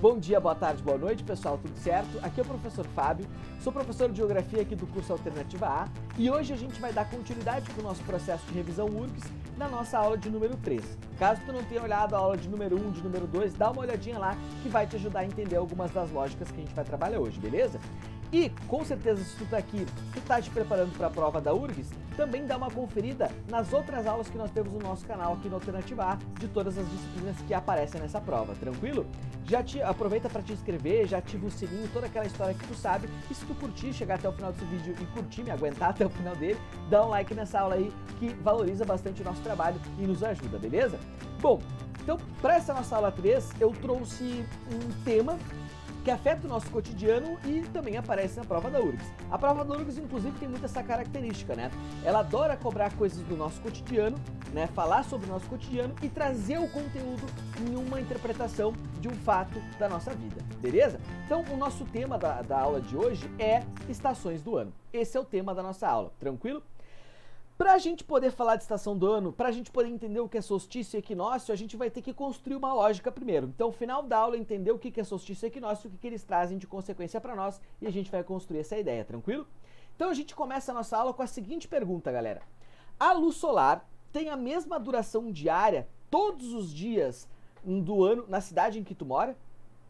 Bom dia, boa tarde, boa noite, pessoal, tudo certo? Aqui é o professor Fábio, sou professor de Geografia aqui do curso Alternativa A e hoje a gente vai dar continuidade com o nosso processo de revisão URGS na nossa aula de número 3. Caso tu não tenha olhado a aula de número 1, de número 2, dá uma olhadinha lá que vai te ajudar a entender algumas das lógicas que a gente vai trabalhar hoje, beleza? E, com certeza, se tu tá aqui, tu tá te preparando para a prova da URGS, também dá uma conferida nas outras aulas que nós temos no nosso canal aqui no Alternativa A, de todas as disciplinas que aparecem nessa prova, tranquilo? Aproveita para te inscrever, já ativa o sininho, toda aquela história que tu sabe, e se tu curtir, chegar até o final desse vídeo e curtir, me aguentar até o final dele, dá um like nessa aula aí, que valoriza bastante o nosso trabalho e nos ajuda, beleza? Bom, então, para essa nossa aula 3, eu trouxe um tema que afeta o nosso cotidiano e também aparece na prova da URGS. A prova da URGS, inclusive, tem muito essa característica, né? Ela adora cobrar coisas do nosso cotidiano, né? Falar sobre o nosso cotidiano e trazer o conteúdo em uma interpretação de um fato da nossa vida, beleza? Então, o nosso tema da aula de hoje é estações do ano. Esse é o tema da nossa aula, tranquilo? Para a gente poder falar de estação do ano, para a gente poder entender o que é solstício e equinócio, a gente vai ter que construir uma lógica primeiro. Então, no final da aula, entender o que é solstício e equinócio, o que eles trazem de consequência para nós, e a gente vai construir essa ideia, tranquilo? Então, a gente começa a nossa aula com a seguinte pergunta, galera. A luz solar tem a mesma duração diária todos os dias do ano na cidade em que tu mora?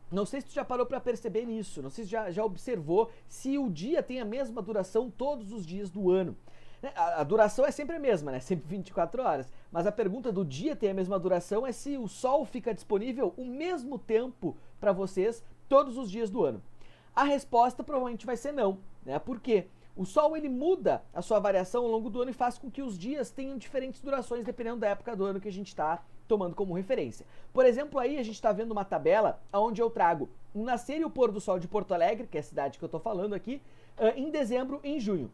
Não sei se tu já parou para perceber nisso, não sei se já observou se o dia tem a mesma duração todos os dias do ano. A duração é sempre a mesma, né? Sempre 24 horas. Mas a pergunta do dia tem a mesma duração é se o sol fica disponível o mesmo tempo para vocês todos os dias do ano. A resposta provavelmente vai ser não, né? Por quê? O sol ele muda a sua variação ao longo do ano e faz com que os dias tenham diferentes durações dependendo da época do ano que a gente está tomando como referência. Por exemplo, aí a gente está vendo uma tabela onde eu trago o nascer e o pôr do sol de Porto Alegre, que é a cidade que eu estou falando aqui, em dezembro e em junho.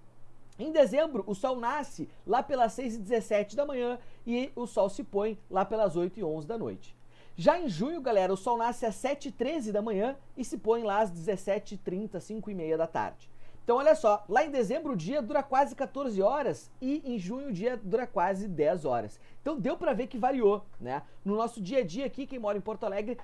Em dezembro, o sol nasce lá pelas 6h17 da manhã e o sol se põe lá pelas 8h11 da noite. Já em junho, galera, o sol nasce às 7h13 da manhã e se põe lá às 17h30, 5h30 da tarde. Então, olha só, lá em dezembro o dia dura quase 14 horas e em junho o dia dura quase 10 horas. Então, deu pra ver que variou, né? No nosso dia a dia aqui, quem mora em Porto Alegre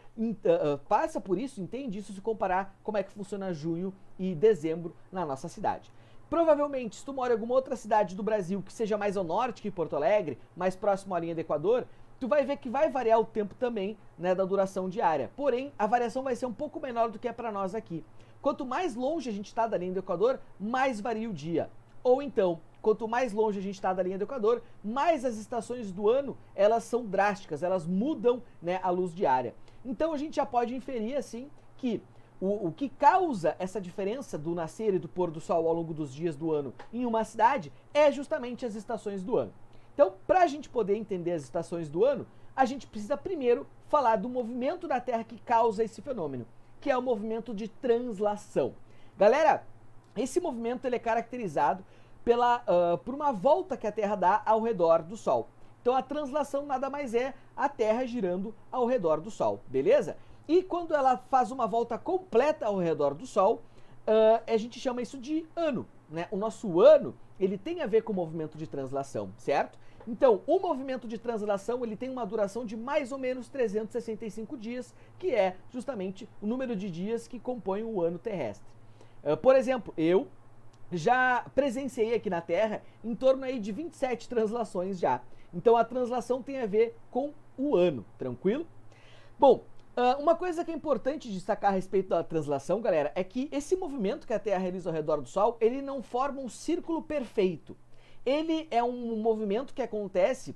passa por isso, entende isso se comparar como é que funciona junho e dezembro na nossa cidade. Provavelmente, se tu mora em alguma outra cidade do Brasil que seja mais ao norte que Porto Alegre, mais próximo à linha do Equador, tu vai ver que vai variar o tempo também, né, da duração diária. Porém, a variação vai ser um pouco menor do que é para nós aqui. Quanto mais longe a gente está da linha do Equador, mais varia o dia. Ou então, quanto mais longe a gente está da linha do Equador, mais as estações do ano, elas são drásticas, elas mudam, né, a luz diária. Então, a gente já pode inferir, assim, que o que causa essa diferença do nascer e do pôr do sol ao longo dos dias do ano em uma cidade é justamente as estações do ano. Então, para a gente poder entender as estações do ano, a gente precisa primeiro falar do movimento da Terra que causa esse fenômeno, que é o movimento de translação. Galera, esse movimento ele é caracterizado por uma volta que a Terra dá ao redor do Sol. Então, a translação nada mais é a Terra girando ao redor do Sol, beleza? E quando ela faz uma volta completa ao redor do Sol, a gente chama isso de ano, né? O nosso ano, ele tem a ver com o movimento de translação, certo? Então, o movimento de translação, ele tem uma duração de mais ou menos 365 dias, que é justamente o número de dias que compõem o ano terrestre. Por exemplo, eu já presenciei aqui na Terra em torno aí de 27 translações já. Então, a translação tem a ver com o ano, tranquilo? Bom, uma coisa que é importante destacar a respeito da translação, galera, é que esse movimento que a Terra realiza ao redor do Sol, ele não forma um círculo perfeito. Ele é um movimento que acontece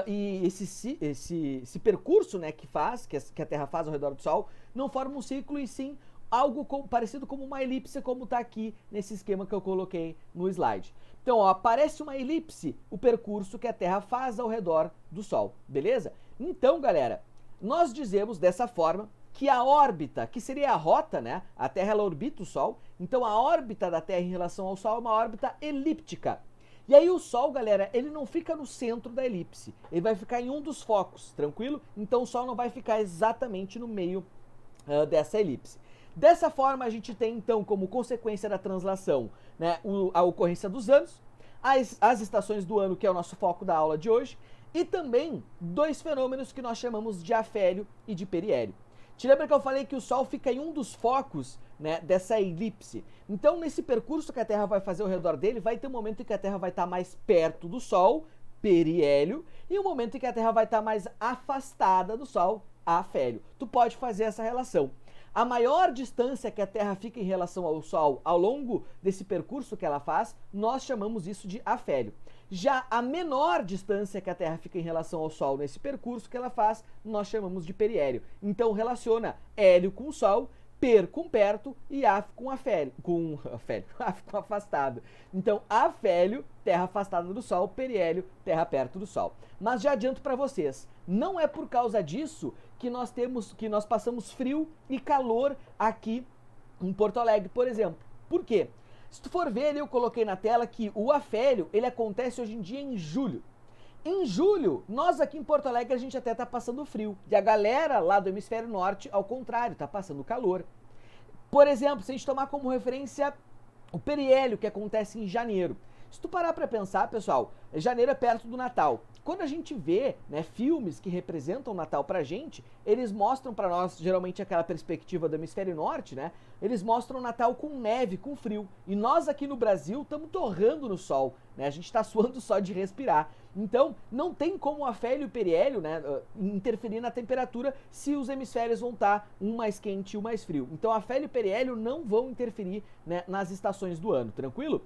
e esse percurso, né, que a Terra faz ao redor do Sol, não forma um círculo e sim algo parecido como uma elipse, como está aqui nesse esquema que eu coloquei no slide. Então, ó, aparece uma elipse, o percurso que a Terra faz ao redor do Sol, beleza? Então, galera, nós dizemos dessa forma que a órbita, que seria a rota, né? A Terra ela orbita o Sol, então a órbita da Terra em relação ao Sol é uma órbita elíptica. E aí o Sol, galera, ele não fica no centro da elipse, ele vai ficar em um dos focos, tranquilo? Então o Sol não vai ficar exatamente no meio dessa elipse. Dessa forma a gente tem então como consequência da translação, né, a ocorrência dos anos, as estações do ano, que é o nosso foco da aula de hoje, e também dois fenômenos que nós chamamos de afélio e de periélio. Te lembra que eu falei que o Sol fica em um dos focos, né, dessa elipse? Então, nesse percurso que a Terra vai fazer ao redor dele, vai ter um momento em que a Terra vai estar mais perto do Sol, periélio, e um momento em que a Terra vai estar mais afastada do Sol, afélio. Tu pode fazer essa relação. A maior distância que a Terra fica em relação ao Sol ao longo desse percurso que ela faz, nós chamamos isso de afélio. Já a menor distância que a Terra fica em relação ao Sol nesse percurso que ela faz, nós chamamos de periélio. Então relaciona hélio com o Sol, per com perto e af com afélio, af com afastado. Então afélio, Terra afastada do Sol, periélio, Terra perto do Sol. Mas já adianto para vocês, não é por causa disso que nós passamos frio e calor aqui em Porto Alegre, por exemplo. Por quê? Se tu for ver, eu coloquei na tela que o afélio, ele acontece hoje em dia em julho. Em julho, nós aqui em Porto Alegre, a gente até tá passando frio. E a galera lá do hemisfério norte, ao contrário, tá passando calor. Por exemplo, se a gente tomar como referência o periélio, que acontece em janeiro. Se tu parar pra pensar, pessoal, janeiro é perto do Natal. Quando a gente vê, né, filmes que representam o Natal pra gente, eles mostram pra nós, geralmente aquela perspectiva do hemisfério norte, né? Eles mostram o Natal com neve, com frio. E nós aqui no Brasil estamos torrando no sol, né? A gente tá suando só de respirar. Então, não tem como o afélio e o periélio, né, interferir na temperatura se os hemisférios vão estar um mais quente e um mais frio. Então, afélio e periélio não vão interferir, né, nas estações do ano, tranquilo?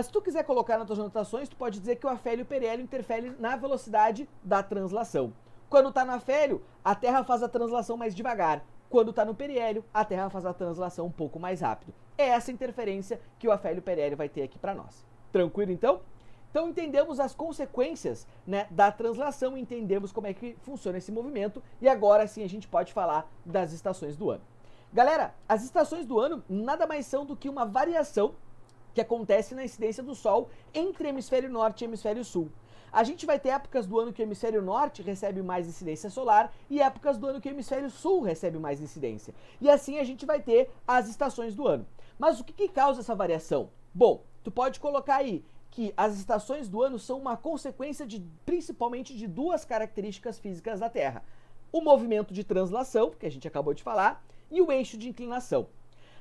Se tu quiser colocar nas tuas anotações, tu pode dizer que o afélio e o periélio interferem na velocidade da translação. Quando está no afélio, a Terra faz a translação mais devagar. Quando está no periélio, a Terra faz a translação um pouco mais rápido. É essa interferência que o afélio e o periélio vai ter aqui para nós. Tranquilo, então? Então entendemos as consequências, né, da translação, entendemos como é que funciona esse movimento e agora sim a gente pode falar das estações do ano. Galera, as estações do ano nada mais são do que uma variação que acontece na incidência do Sol entre hemisfério norte e hemisfério sul. A gente vai ter épocas do ano que o hemisfério norte recebe mais incidência solar e épocas do ano que o hemisfério sul recebe mais incidência. E assim a gente vai ter as estações do ano. Mas o que causa essa variação? Bom, tu pode colocar aí que as estações do ano são uma consequência principalmente de duas características físicas da Terra. O movimento de translação, que a gente acabou de falar, e o eixo de inclinação.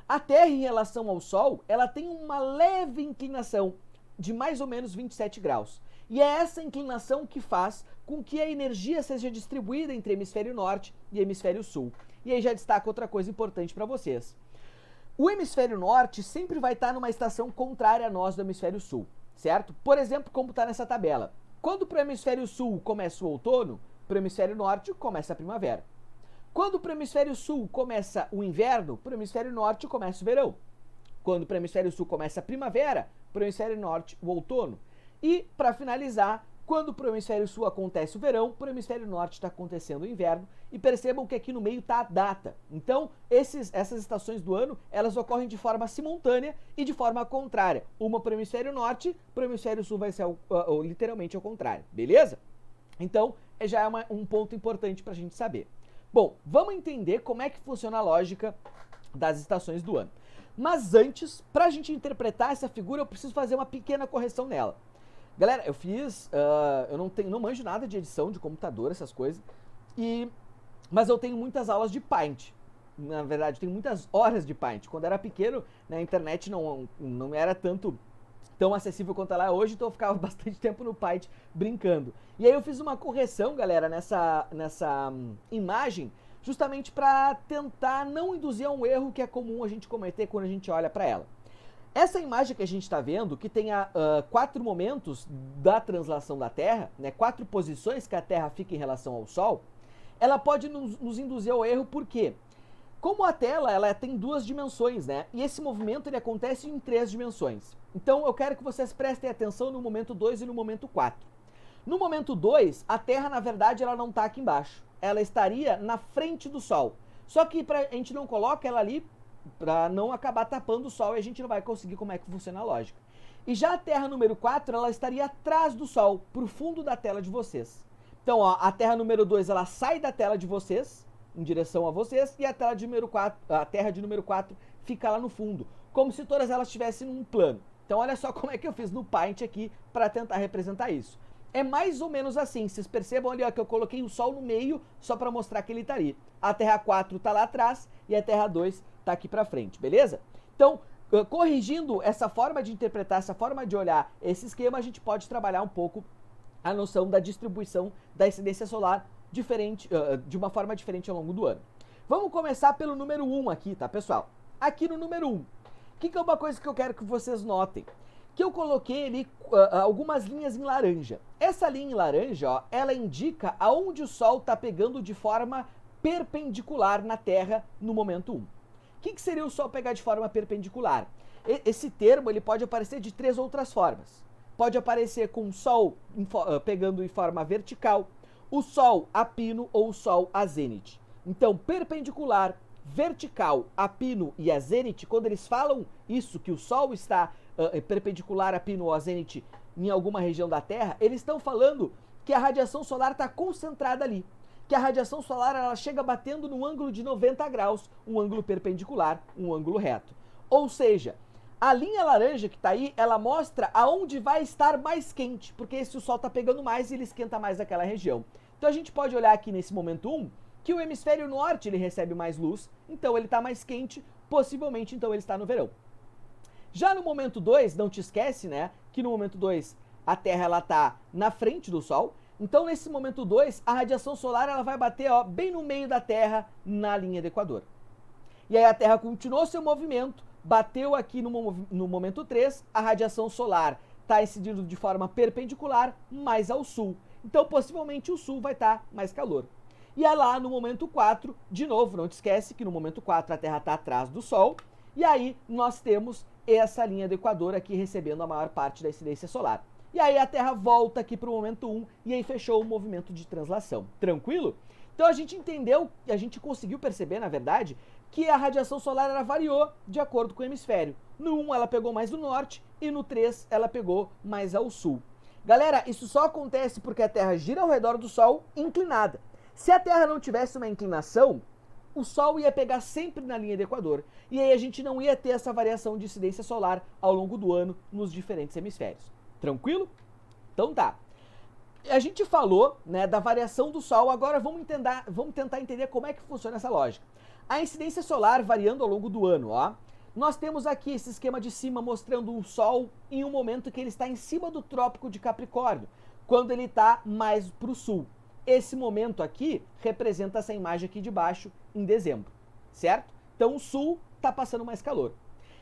A Terra, em relação ao Sol, ela tem uma leve inclinação de mais ou menos 27 graus. E é essa inclinação que faz com que a energia seja distribuída entre hemisfério norte e hemisfério sul. E aí já destaco outra coisa importante para vocês. O hemisfério norte sempre vai estar numa estação contrária a nós do hemisfério sul, certo? Por exemplo, como está nessa tabela. Quando para o hemisfério sul começa o outono, para o hemisfério norte começa a primavera. Quando para o hemisfério sul começa o inverno, para o hemisfério norte começa o verão. Quando para o hemisfério sul começa a primavera, para o hemisfério norte o outono. E, para finalizar, quando para o hemisfério sul acontece o verão, para o hemisfério norte está acontecendo o inverno. E percebam que aqui no meio está a data. Então, essas estações do ano, elas ocorrem de forma simultânea e de forma contrária. Uma para o hemisfério norte, para o hemisfério sul vai ser literalmente ao contrário, beleza? Então, já é um ponto importante para a gente saber. Bom, vamos entender como é que funciona a lógica das estações do ano. Mas antes, para a gente interpretar essa figura, eu preciso fazer uma pequena correção nela. Galera, eu não manjo nada de edição de computador, essas coisas, mas eu tenho muitas aulas de Paint. Na verdade, eu tenho muitas horas de Paint. Quando eu era pequeno, na internet não era tão acessível quanto ela é hoje, então eu ficava bastante tempo no Paint brincando. E aí eu fiz uma correção, galera, nessa imagem, justamente para tentar não induzir a um erro que é comum a gente cometer quando a gente olha para ela. Essa imagem que a gente está vendo, que tem 4 momentos da translação da Terra, né, 4 posições que a Terra fica em relação ao Sol, ela pode nos induzir ao erro porque, como a tela ela tem 2 dimensões, né, e esse movimento ele acontece em 3 dimensões. Então eu quero que vocês prestem atenção no momento 2 e no momento 4. No momento 2, a Terra, na verdade, ela não está aqui embaixo. Ela estaria na frente do Sol. Só que a gente não coloca ela ali para não acabar tapando o Sol e a gente não vai conseguir como é que funciona a lógica. E já a Terra número 4, ela estaria atrás do Sol, para o fundo da tela de vocês. Então, ó, a Terra número 2, ela sai da tela de vocês, em direção a vocês, e a Terra de número 4 fica lá no fundo, como se todas elas estivessem num plano. Então, olha só como é que eu fiz no Paint aqui para tentar representar isso. é mais ou menos assim. Vocês percebam ali ó, que eu coloquei o Sol no meio só para mostrar que ele está ali. A Terra 4 está lá atrás e a Terra 2 está aqui para frente, beleza? Então, corrigindo essa forma de interpretar, essa forma de olhar esse esquema, a gente pode trabalhar um pouco a noção da distribuição da incidência solar diferente, de uma forma diferente ao longo do ano. Vamos começar pelo número 1 aqui, tá, pessoal? Aqui no número 1, o que é uma coisa que eu quero que vocês notem? Que eu coloquei ali algumas linhas em laranja. Essa linha em laranja, ó, ela indica aonde o Sol está pegando de forma perpendicular na Terra no momento 1. O que seria o Sol pegar de forma perpendicular? Esse termo ele pode aparecer de 3 outras formas. Pode aparecer com o Sol pegando em forma vertical, o Sol a pino ou o Sol a zênite. Então, perpendicular, vertical, a pino e a zênite, quando eles falam isso, que o Sol está perpendicular a pino ou a zênite em alguma região da Terra, eles estão falando que a radiação solar está concentrada ali. Que a radiação solar ela chega batendo num ângulo de 90 graus, um ângulo perpendicular, um ângulo reto. Ou seja, a linha laranja que está aí, ela mostra aonde vai estar mais quente, porque se o Sol está pegando mais, ele esquenta mais aquela região. Então a gente pode olhar aqui nesse momento 1, que o hemisfério norte ele recebe mais luz, então ele está mais quente, possivelmente então ele está no verão. Já no momento 2, não te esquece, né, que no momento 2 a Terra ela está na frente do Sol, então nesse momento 2 a radiação solar ela vai bater ó, bem no meio da Terra, na linha do Equador. E aí a Terra continuou seu movimento, bateu aqui no momento 3, a radiação solar está incidindo de forma perpendicular, mais ao sul. Então possivelmente o sul vai estar mais calor. E é lá no momento 4, de novo, não te esquece que no momento 4 a Terra está atrás do Sol, e aí nós temos essa linha do Equador aqui recebendo a maior parte da incidência solar. E aí a Terra volta aqui para o momento 1 e aí fechou o movimento de translação. Tranquilo? Então a gente entendeu, a gente conseguiu perceber, na verdade, que a radiação solar ela variou de acordo com o hemisfério. No 1 ela pegou mais do norte e no 3 ela pegou mais ao sul. Galera, isso só acontece porque a Terra gira ao redor do Sol inclinada. Se a Terra não tivesse uma inclinação, o Sol ia pegar sempre na linha do Equador. E aí a gente não ia ter essa variação de incidência solar ao longo do ano nos diferentes hemisférios. Tranquilo? Então tá. A gente falou, né, da variação do Sol, agora vamos tentar entender como é que funciona essa lógica. A incidência solar variando ao longo do ano, ó. Nós temos aqui esse esquema de cima mostrando o Sol em um momento que ele está em cima do Trópico de Capricórnio, quando ele está mais para o sul. Esse momento aqui representa essa imagem aqui de baixo em dezembro, certo? Então o sul está passando mais calor.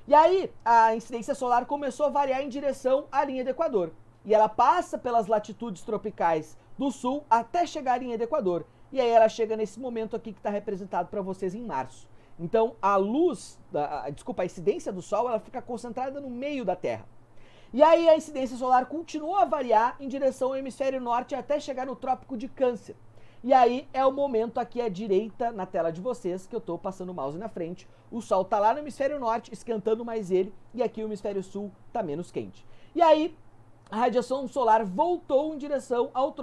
E aí a incidência solar começou a variar em direção à linha do Equador. E ela passa pelas latitudes tropicais do sul até chegar à linha do Equador. E aí ela chega nesse momento aqui que está representado para vocês em março. Então a a incidência do Sol ela fica concentrada no meio da Terra. E aí a incidência solar continuou a variar em direção ao hemisfério norte até chegar no Trópico de Câncer. E aí é o momento aqui à direita na tela de vocês, que eu estou passando o mouse na frente. O Sol está lá no hemisfério norte, esquentando mais ele, e aqui o hemisfério sul está menos quente. E aí a radiação solar voltou em direção ao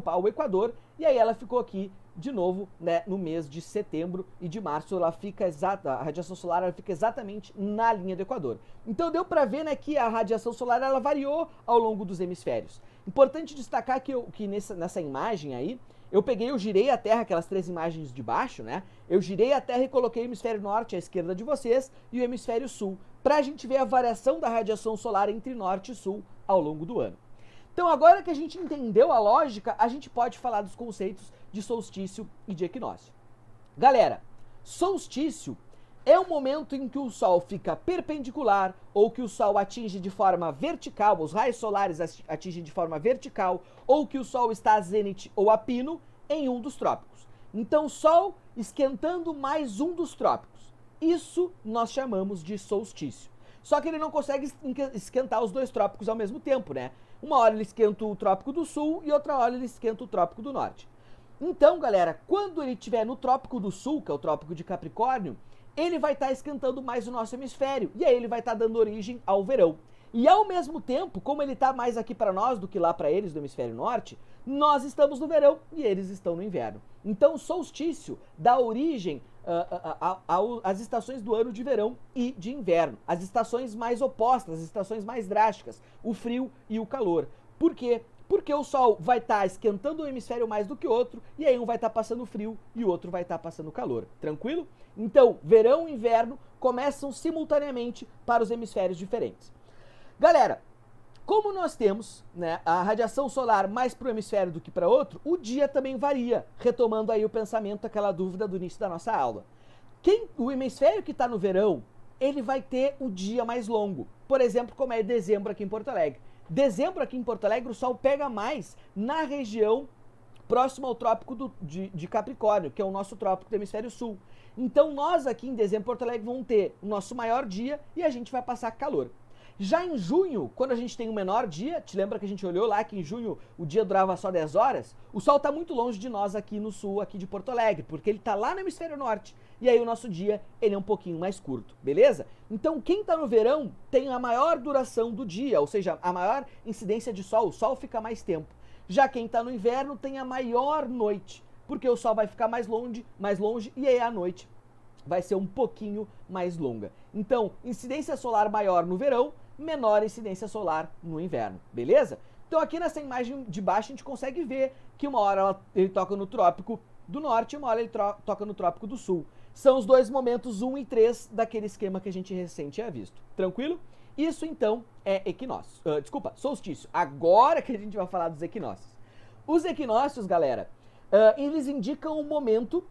ao Equador, e aí ela ficou aqui de novo, né, no mês de setembro e de março a radiação solar ela fica exatamente na linha do Equador. Então deu para ver, né, que a radiação solar ela variou ao longo dos hemisférios. Importante destacar que nessa imagem aí, eu girei a Terra, aquelas 3 imagens de baixo, né? Eu girei a Terra e coloquei o hemisfério norte à esquerda de vocês e o hemisfério sul, para a gente ver a variação da radiação solar entre norte e sul ao longo do ano. Então agora que a gente entendeu a lógica, a gente pode falar dos conceitos de solstício e de equinócio. Galera, solstício é o momento em que o Sol fica perpendicular ou que o Sol atinge de forma vertical, os raios solares atingem de forma vertical, ou que o Sol está a zênite ou a pino em um dos trópicos. Então, Sol esquentando mais um dos trópicos. Isso nós chamamos de solstício. Só que ele não consegue esquentar os 2 trópicos ao mesmo tempo, né? Uma hora ele esquenta o Trópico do Sul e outra hora ele esquenta o Trópico do Norte. Então, galera, quando ele estiver no Trópico do Sul, que é o Trópico de Capricórnio, ele vai estar esquentando mais o nosso hemisfério, e aí ele vai estar dando origem ao verão. E ao mesmo tempo, como ele está mais aqui para nós do que lá para eles do hemisfério norte, nós estamos no verão e eles estão no inverno. Então o solstício dá origem às estações do ano de verão e de inverno, as estações mais opostas, as estações mais drásticas, o frio e o calor. Por quê? Porque o Sol vai estar esquentando um hemisfério mais do que o outro, e aí um vai estar passando frio e o outro vai estar passando calor. Tranquilo? Então, verão e inverno começam simultaneamente para os hemisférios diferentes. Galera, como nós temos, né, a radiação solar mais para um hemisfério do que para outro, o dia também varia, retomando aí o pensamento, aquela dúvida do início da nossa aula. O hemisfério que está no verão, ele vai ter o dia mais longo. Por exemplo, como é dezembro aqui em Porto Alegre. Dezembro aqui em Porto Alegre, o Sol pega mais na região próxima ao trópico de Capricórnio, que é o nosso trópico do hemisfério sul. Então nós aqui em dezembro, Porto Alegre, vamos ter o nosso maior dia e a gente vai passar calor. Já em junho, quando a gente tem o menor dia, te lembra que a gente olhou lá que em junho o dia durava só 10 horas? O Sol está muito longe de nós aqui no sul, aqui de Porto Alegre, porque ele está lá no hemisfério norte. E aí o nosso dia, ele é um pouquinho mais curto, beleza? Então quem está no verão tem a maior duração do dia, ou seja, a maior incidência de sol, o Sol fica mais tempo. Já quem está no inverno tem a maior noite, porque o Sol vai ficar mais longe e aí a noite vai ser um pouquinho mais longa. Então, incidência solar maior no verão, menor incidência solar no inverno, beleza? Então aqui nessa imagem de baixo a gente consegue ver que uma hora ele toca no trópico do norte e uma hora ele toca no trópico do sul. São os dois momentos 1 e 3 daquele esquema que a gente recente tinha visto. Tranquilo? Isso então é equinócio. Solstício. Agora que a gente vai falar dos equinócios. Os equinócios, galera, eles indicam um momento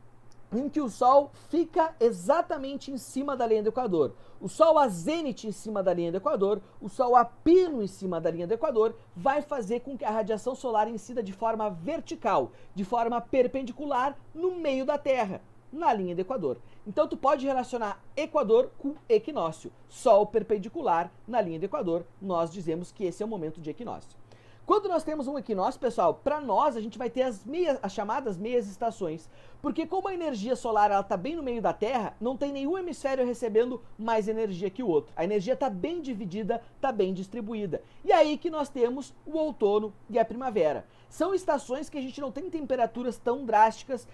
em que o Sol fica exatamente em cima da linha do Equador. O Sol a zênite em cima da linha do Equador, o Sol a pino em cima da linha do Equador, vai fazer com que a radiação solar incida de forma vertical, de forma perpendicular no meio da Terra, na linha do Equador. Então tu pode relacionar Equador com equinócio. Sol perpendicular na linha do Equador, nós dizemos que esse é o momento de equinócio. Quando nós temos um equinócio, pessoal, para nós a gente vai ter as chamadas meias estações, porque como a energia solar está bem no meio da Terra, não tem nenhum hemisfério recebendo mais energia que o outro. A energia está bem dividida, está bem distribuída. E aí que nós temos o outono e a primavera. São estações que a gente não tem temperaturas tão drásticas,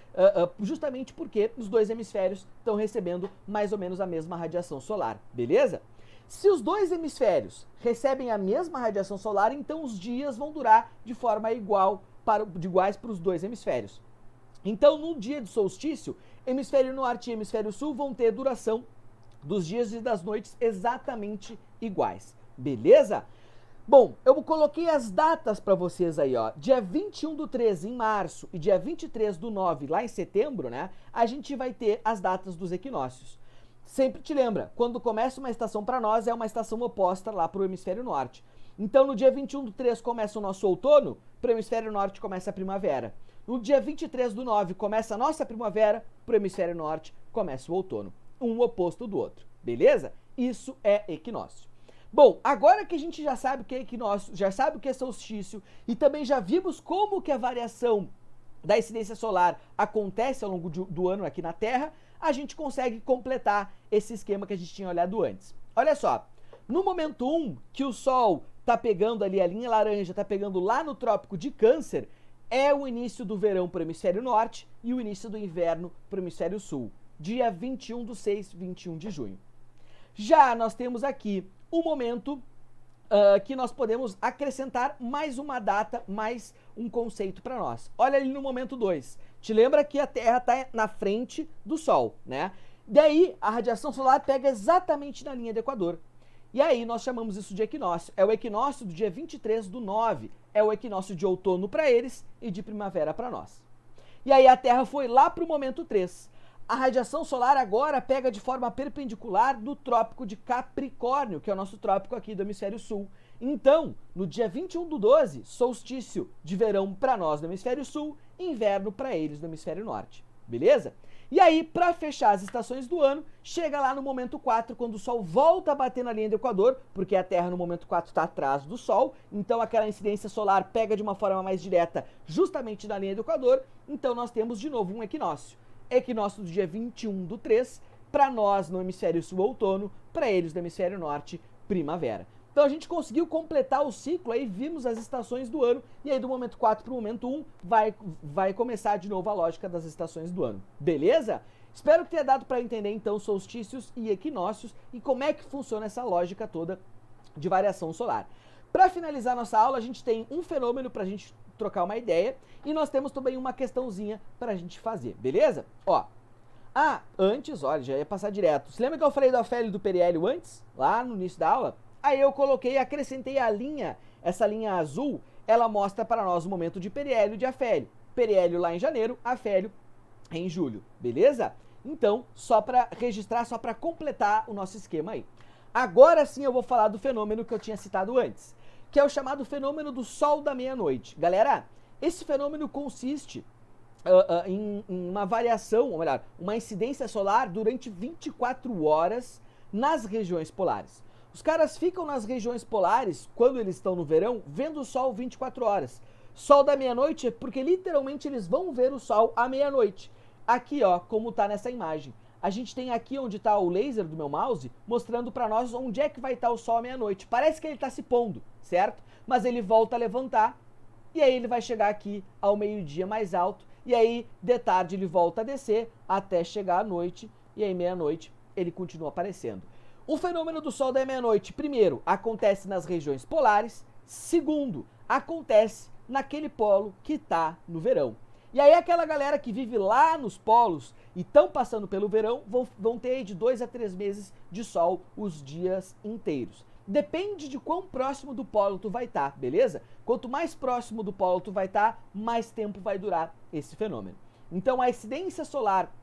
justamente porque os dois hemisférios estão recebendo mais ou menos a mesma radiação solar, beleza? Se os dois hemisférios recebem a mesma radiação solar, então os dias vão durar de forma iguais para os dois hemisférios. Então, no dia de solstício, hemisfério norte e hemisfério sul vão ter duração dos dias e das noites exatamente iguais. Beleza? Bom, eu coloquei as datas para vocês aí, ó. Dia 21/3 em março e dia 23/9 lá em setembro, né? A gente vai ter as datas dos equinócios. Sempre te lembra, quando começa uma estação para nós, é uma estação oposta lá para o hemisfério norte. Então, no dia 21/3 começa o nosso outono, para o hemisfério norte começa a primavera. No dia 23/9 começa a nossa primavera, para o hemisfério norte começa o outono. Um oposto do outro, beleza? Isso é equinócio. Bom, agora que a gente já sabe o que é equinócio, já sabe o que é solstício e também já vimos como que a variação da incidência solar acontece ao longo do ano aqui na Terra, a gente consegue completar esse esquema que a gente tinha olhado antes. Olha só, no momento 1, que o Sol está pegando ali, a linha laranja está pegando lá no trópico de Câncer, é o início do verão para o hemisfério norte e o início do inverno para o hemisfério sul, dia 21/6, 21 de junho. Já nós temos aqui o momento que nós podemos acrescentar mais uma data, mais um conceito para nós. Olha ali no momento 2. Te lembra que a Terra está na frente do Sol, né? Daí a radiação solar pega exatamente na linha do Equador. E aí nós chamamos isso de equinócio. É o equinócio do dia 23/9. É o equinócio de outono para eles e de primavera para nós. E aí a Terra foi lá para o momento 3. A radiação solar agora pega de forma perpendicular no trópico de Capricórnio, que é o nosso trópico aqui do hemisfério sul. Então, no dia 21/12, solstício de verão para nós do hemisfério sul, inverno para eles do hemisfério norte. Beleza? E aí, para fechar as estações do ano, chega lá no momento 4, quando o Sol volta a bater na linha do Equador, porque a Terra no momento 4 está atrás do Sol, então aquela incidência solar pega de uma forma mais direta justamente na linha do Equador, então nós temos de novo um equinócio. Equinócio do dia 21/3, para nós no hemisfério sul outono, para eles no hemisfério norte primavera. Então a gente conseguiu completar o ciclo, aí vimos as estações do ano, e aí do momento 4 para o momento 1 vai começar de novo a lógica das estações do ano. Beleza? Espero que tenha dado para entender então solstícios e equinócios e como é que funciona essa lógica toda de variação solar. Para finalizar nossa aula, a gente tem um fenômeno para a gente trocar uma ideia e nós temos também uma questãozinha para a gente fazer, beleza? Ó, antes, olha, já ia passar direto. Você lembra que eu falei do afélio e do periélio antes? Lá no início da aula? Aí eu acrescentei a linha, essa linha azul, ela mostra para nós o momento de periélio e de afélio. Periélio lá em janeiro, afélio em julho, beleza? Então, só para registrar, só para completar o nosso esquema aí. Agora sim eu vou falar do fenômeno que eu tinha citado antes, que é o chamado fenômeno do sol da meia-noite. Galera, esse fenômeno consiste em uma variação, ou melhor, uma incidência solar durante 24 horas nas regiões polares. Os caras ficam nas regiões polares, quando eles estão no verão, vendo o sol 24 horas. Sol da meia-noite é porque literalmente eles vão ver o sol à meia-noite. Aqui, ó, como tá nessa imagem. A gente tem aqui onde tá o laser do meu mouse, mostrando pra nós onde é que vai estar o sol à meia-noite. Parece que ele tá se pondo, certo? Mas ele volta a levantar, e aí ele vai chegar aqui ao meio-dia mais alto, e aí de tarde ele volta a descer até chegar à noite, e aí meia-noite ele continua aparecendo. O fenômeno do sol da meia-noite, primeiro, acontece nas regiões polares, segundo, acontece naquele polo que está no verão. E aí aquela galera que vive lá nos polos e estão passando pelo verão vão ter de 2 a 3 meses de sol os dias inteiros. Depende de quão próximo do polo tu vai estar, beleza? Quanto mais próximo do polo tu vai estar, mais tempo vai durar esse fenômeno. Então a incidência solar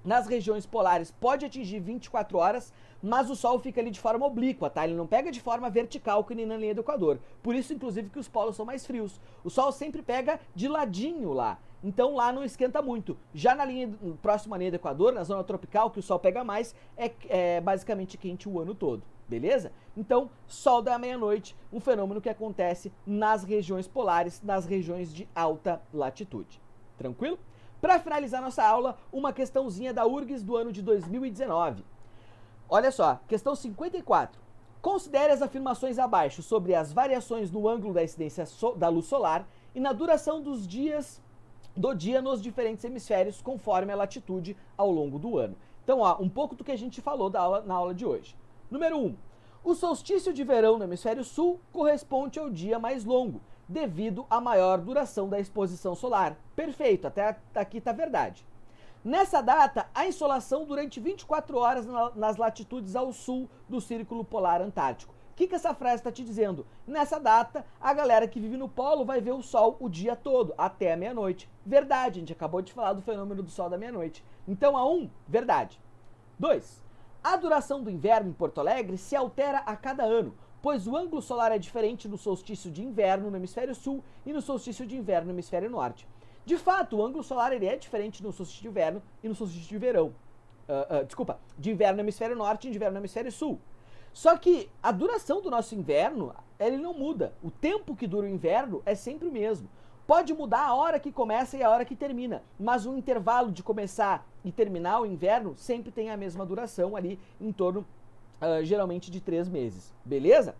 nas regiões polares pode atingir 24 horas, mas o sol fica ali de forma oblíqua, tá? Ele não pega de forma vertical que nem na linha do Equador. Por isso, inclusive, que os polos são mais frios. O sol sempre pega de ladinho lá. Então lá não esquenta muito. Já na linha próxima à linha do Equador, na zona tropical, que o sol pega mais, é basicamente quente o ano todo, beleza? Então, sol da meia-noite, um fenômeno que acontece nas regiões polares, nas regiões de alta latitude. Tranquilo? Para finalizar nossa aula, uma questãozinha da URGS do ano de 2019. Olha só, questão 54. Considere as afirmações abaixo sobre as variações no ângulo da incidência da luz solar e na duração dos dias do dia nos diferentes hemisférios conforme a latitude ao longo do ano. Então, ó, um pouco do que a gente falou na aula de hoje. Número 1. O solstício de verão no hemisfério sul corresponde ao dia mais longo, devido à maior duração da exposição solar. Perfeito, até aqui tá verdade. Nessa data, a insolação durante 24 horas nas latitudes ao sul do Círculo Polar Antártico. O que essa frase está te dizendo? Nessa data, a galera que vive no polo vai ver o sol o dia todo, até a meia-noite. Verdade, a gente acabou de falar do fenômeno do sol da meia-noite. Então, a 1, verdade. 2. A duração do inverno em Porto Alegre se altera a cada ano, pois o ângulo solar é diferente no solstício de inverno no hemisfério sul e no solstício de inverno no hemisfério norte. De fato, o ângulo solar ele é diferente no solstício de inverno e no solstício de verão. De inverno no hemisfério norte e de inverno no hemisfério sul. Só que a duração do nosso inverno, ele não muda. O tempo que dura o inverno é sempre o mesmo. Pode mudar a hora que começa e a hora que termina, mas o intervalo de começar e terminar o inverno sempre tem a mesma duração ali, em torno, geralmente, de 3 meses. Beleza?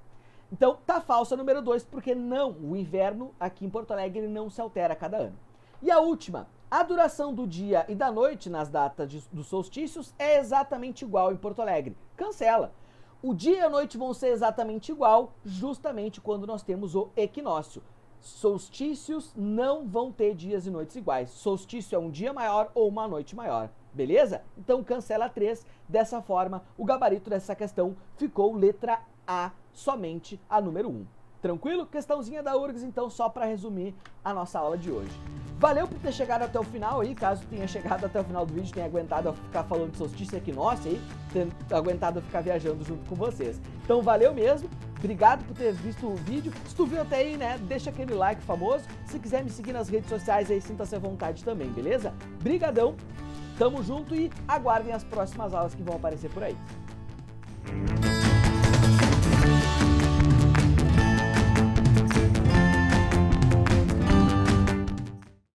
Então, tá falsa a número 2, porque não, o inverno aqui em Porto Alegre ele não se altera a cada ano. E a última, a duração do dia e da noite nas datas dos solstícios é exatamente igual em Porto Alegre. Cancela. O dia e a noite vão ser exatamente igual, justamente quando nós temos o equinócio. Solstícios não vão ter dias e noites iguais. Solstício é um dia maior ou uma noite maior. Beleza? Então cancela 3. Dessa forma, o gabarito dessa questão ficou letra A, somente a número 1. Tranquilo? Questãozinha da URGS, então, só para resumir a nossa aula de hoje. Valeu por ter chegado até o final aí, caso tenha chegado até o final do vídeo, tenha aguentado a ficar falando de solstício e equinócio aí, tenha aguentado a ficar viajando junto com vocês. Então, valeu mesmo, obrigado por ter visto o vídeo. Se tu viu até aí, né, deixa aquele like famoso. Se quiser me seguir nas redes sociais aí, sinta-se à vontade também, beleza? Brigadão, tamo junto e aguardem as próximas aulas que vão aparecer por aí.